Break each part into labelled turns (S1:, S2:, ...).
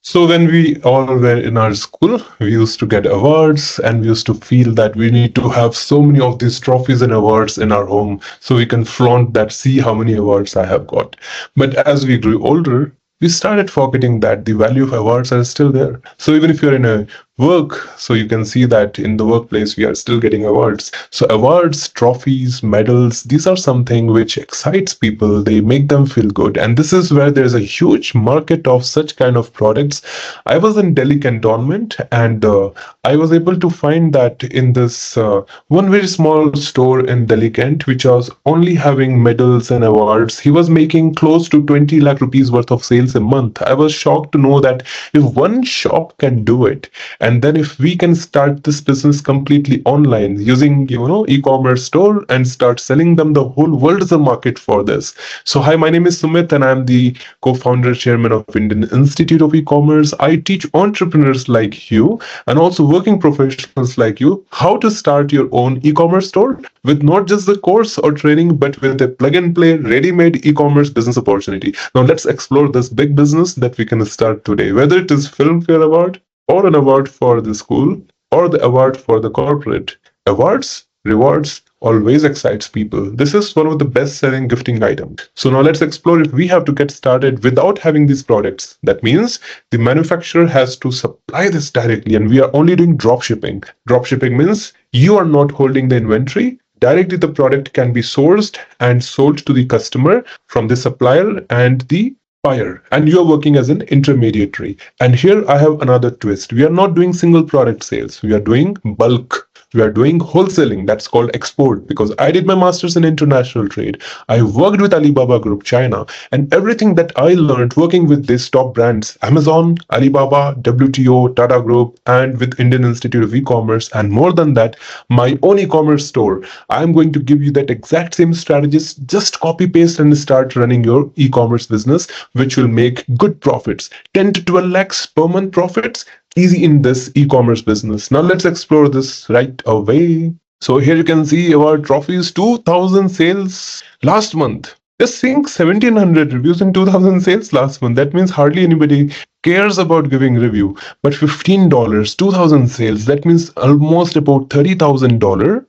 S1: So when we all were in our school, we used to get awards and we used to feel that we need to have so many of these trophies and awards in our home so we can flaunt that, see how many awards I have got. But as we grew older, we started forgetting that the value of awards are still there. So even if you're in a work, so you can see that in the workplace we are still getting awards. So awards, trophies, medals, these are something which excites people. They make them feel good, and this is where there's a huge market of such kind of products. I was in Delhi cantonment, and I was able to find that in this one very small store in Delhi Kent, which was only having medals and awards. He was making close to 20 lakh rupees worth of sales a month. I was shocked to know that if one shop can do it, and then if we can start this business completely online using, e-commerce store and start selling them, the whole world is a market for this. So hi, my name is Sumit and I'm the co-founder chairman of Indian Institute of E-commerce. I teach entrepreneurs like you and also working professionals like you how to start your own e-commerce store with not just the course or training, but with a plug and play ready-made e-commerce business opportunity. Now let's explore this big business that we can start today, whether it is Filmfare Award or an award for the school or the award for the corporate. Awards, rewards always excites people. This is one of the best-selling gifting items. So now let's explore if we have to get started without having these products. That means the manufacturer has to supply this directly, and we are only doing drop shipping. Drop shipping means you are not holding the inventory. Directly the product can be sourced and sold to the customer from the supplier and the buyer, and you are working as an intermediary. And here I have another twist. We are not doing single product sales. We are doing bulk. We are doing wholesaling. That's called export, because I did my master's in international trade. I worked with Alibaba Group China, and everything that I learned working with these top brands, Amazon, Alibaba, WTO, Tata Group, and with Indian Institute of E-commerce, and more than that, my own e-commerce store. I'm going to give you that exact same strategies. Just copy paste and start running your e-commerce business, which will make good profits. 10 to 12 lakhs per month profits, easy in this e-commerce business. Now let's explore this right away. So here you can see our trophies: 2000 sales last month. Just think, 1700 reviews and 2000 sales last month. That means hardly anybody cares about giving review. But $15, 2000 sales, that means almost about $30,000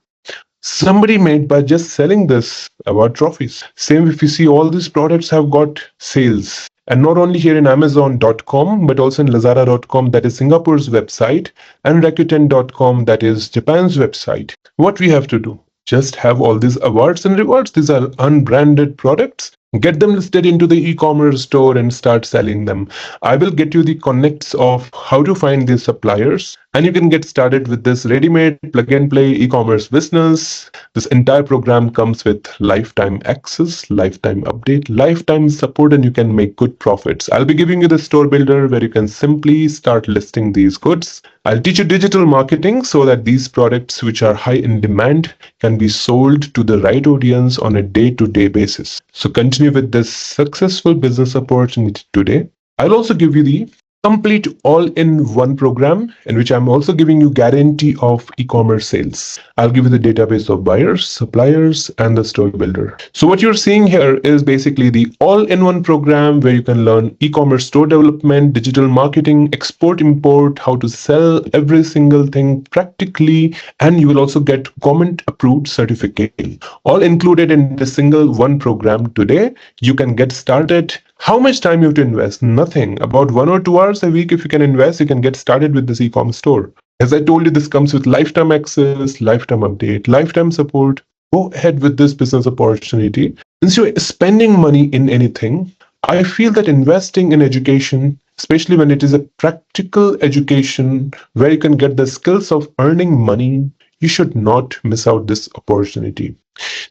S1: somebody made by just selling this award trophies. Same if you see, all these products have got sales. And not only here in Amazon.com, but also in Lazada.com, that is Singapore's website, and Rakuten.com, that is Japan's website. What we have to do? Just have all these awards and rewards. These are unbranded products. Get them listed into the e-commerce store and start selling them. I will get you the connects of how to find these suppliers, and you can get started with this ready-made plug and play e-commerce business. This entire program comes with lifetime access, lifetime update, lifetime support, and you can make good profits. I'll be giving you the store builder where you can simply start listing these goods. I'll teach you digital marketing so that these products, which are high in demand, can be sold to the right audience on a day-to-day basis. So continue with this successful business opportunity today. I'll also give you the complete all-in-one program in which I'm also giving you guarantee of e-commerce sales. I'll give you the database of buyers, suppliers, and the store builder. So what you're seeing here is basically the all-in-one program where you can learn e-commerce store development, digital marketing, export, import, how to sell every single thing practically, and you will also get government-approved certificate. All included in the single one program today. You can get started. How much time you have to invest? Nothing. About 1 or 2 hours a week, if you can invest, you can get started with this e-commerce store. As I told you, this comes with lifetime access, lifetime update, lifetime support. Go ahead with this business opportunity. Since you're spending money in anything, I feel that investing in education, especially when it is a practical education where you can get the skills of earning money, you should not miss out this opportunity.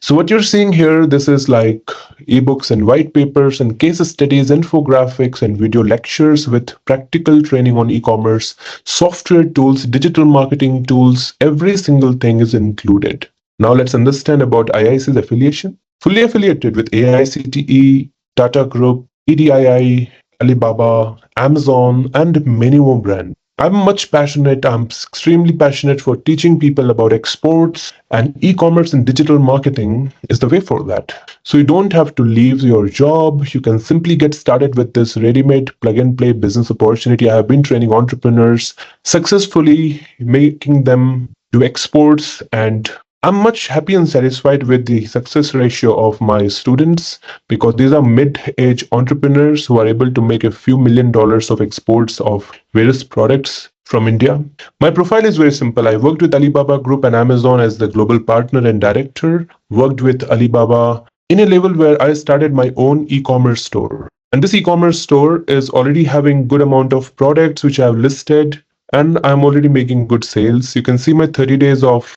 S1: So what you're seeing here, this is like ebooks and white papers and case studies, infographics and video lectures with practical training on e-commerce, software tools, digital marketing tools. Every single thing is included. Now let's understand about IIEC's affiliation. Fully affiliated with AICTE, Tata Group, EDII, Alibaba, Amazon, and many more brands. I'm much passionate. I'm extremely passionate for teaching people about exports, and e-commerce and digital marketing is the way for that. So you don't have to leave your job. You can simply get started with this ready-made plug-and-play business opportunity. I have been training entrepreneurs successfully, making them do exports, and I'm much happy and satisfied with the success ratio of my students because these are mid-age entrepreneurs who are able to make a few $1 million of exports of various products from India. My profile is very simple. I worked with Alibaba Group and Amazon as the global partner and director, worked with Alibaba in a level where I started my own e-commerce store. And this e-commerce store is already having good amount of products which I have listed, and I'm already making good sales. You can see my 30 days of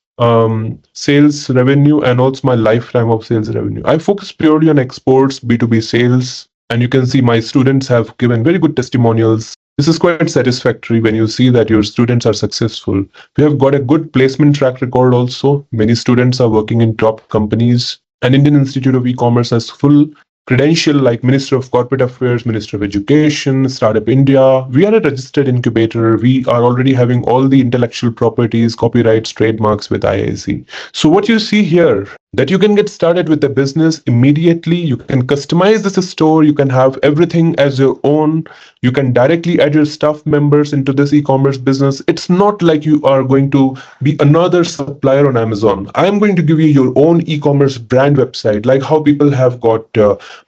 S1: sales revenue and also my lifetime of sales revenue. I focus purely on exports, B2B sales, and you can see my students have given very good testimonials. This is quite satisfactory when you see that your students are successful. We have got a good placement track record also. Many students are working in top companies, and Indian Institute of E-commerce has full credential like Minister of Corporate Affairs, Minister of Education, Startup India. We are a registered incubator. We are already having all the intellectual properties, copyrights, trademarks with IIEC. So what you see here, that you can get started with the business immediately. You can customize this store. You can have everything as your own. You can directly add your staff members into this e-commerce business. It's not like you are going to be another supplier on Amazon. I'm going to give you your own e-commerce brand website, like how people have got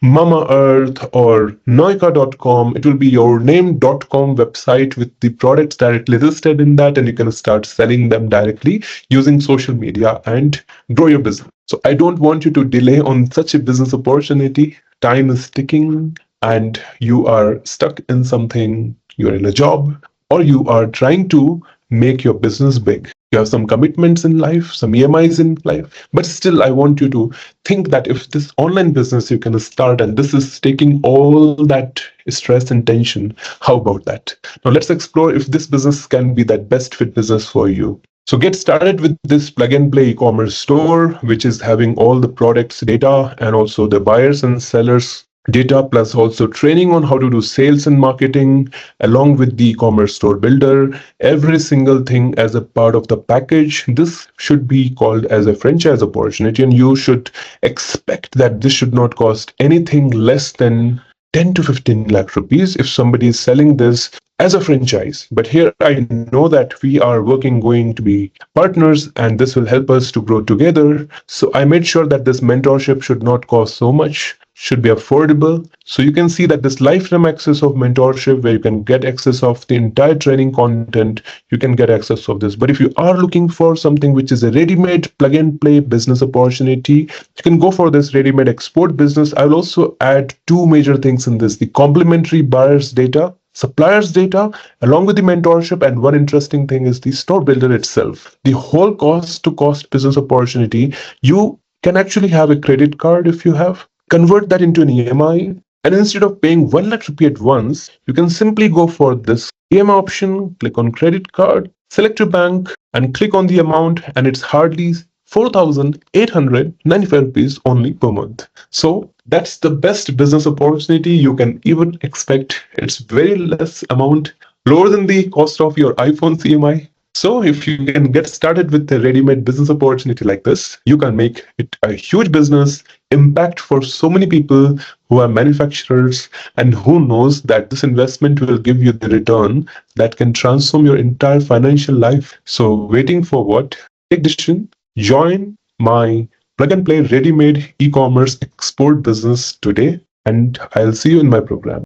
S1: Mama Earth or Noika.com. It will be your name.com website with the products directly listed in that, and you can start selling them directly using social media and grow your business. So I don't want you to delay on such a business opportunity. Time is ticking and you are stuck in something, you're in a job, or you are trying to make your business big. You have some commitments in life, some EMIs in life, but still I want you to think that if this online business you can start and this is taking all that stress and tension, how about that? Now let's explore if this business can be that best fit business for you. So get started with this plug and play e-commerce store, which is having all the products data and also the buyers and sellers data, plus also training on how to do sales and marketing along with the e-commerce store builder, every single thing as a part of the package. This should be called as a franchise opportunity, and you should expect that this should not cost anything less than 10 to 15 lakh rupees if somebody is selling this as a franchise. But here I know that we are going to be partners and this will help us to grow together. So I made sure that this mentorship should not cost so much, should be affordable. So you can see that this lifetime access of mentorship where you can get access of the entire training content, you can get access of this. But if you are looking for something which is a ready-made plug and play business opportunity, you can go for this ready-made export business. I will also add two major things in this: the complementary buyers data, suppliers data, along with the mentorship, and one interesting thing is the store builder itself. The whole cost to cost business opportunity, you can actually have a credit card if you have, convert that into an EMI, and instead of paying 1 lakh rupee at once, you can simply go for this EMI option, click on credit card, select your bank, and click on the amount, and it's hardly 4,895 rupees only per month. So that's the best business opportunity you can even expect. It's very less amount, lower than the cost of your iPhone CMI. So if you can get started with a ready-made business opportunity like this, you can make it a huge business, impact for so many people who are manufacturers, and who knows that this investment will give you the return that can transform your entire financial life. So waiting for what? Take decision. Join my plug and play ready-made e-commerce export business today, and I'll see you in my program.